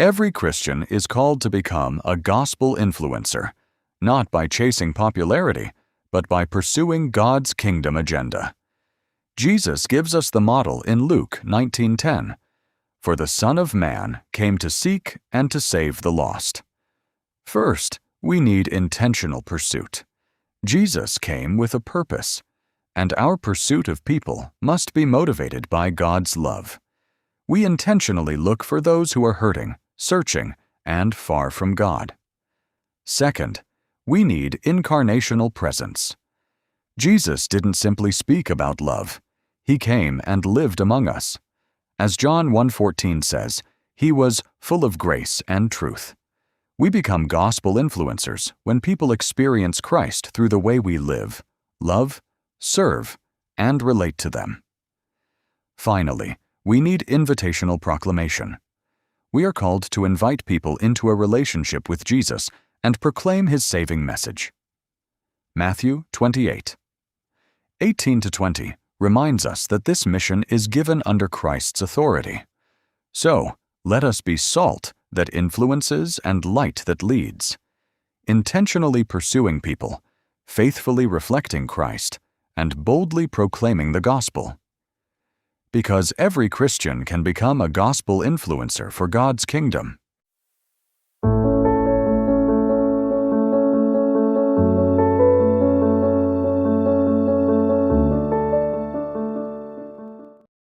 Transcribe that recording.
Every Christian is called to become a gospel influencer, not by chasing popularity, but by pursuing God's kingdom agenda. Jesus gives us the model in Luke 19:10. For the Son of Man came to seek and to save the lost. First, we need intentional pursuit. Jesus came with a purpose, and our pursuit of people must be motivated by God's love. We intentionally look for those who are hurting, searching, and far from God. Second, we need incarnational presence. Jesus didn't simply speak about love. He came and lived among us. As John 1:14 says, He was full of grace and truth. We become gospel influencers when people experience Christ through the way we live, love, serve, and relate to them. Finally, we need invitational proclamation. We are called to invite people into a relationship with Jesus and proclaim His saving message. Matthew 28:18-20 reminds us that this mission is given under Christ's authority. So, let us be salt that influences and light that leads, intentionally pursuing people, faithfully reflecting Christ, and boldly proclaiming the gospel. Because every Christian can become a gospel influencer for God's kingdom.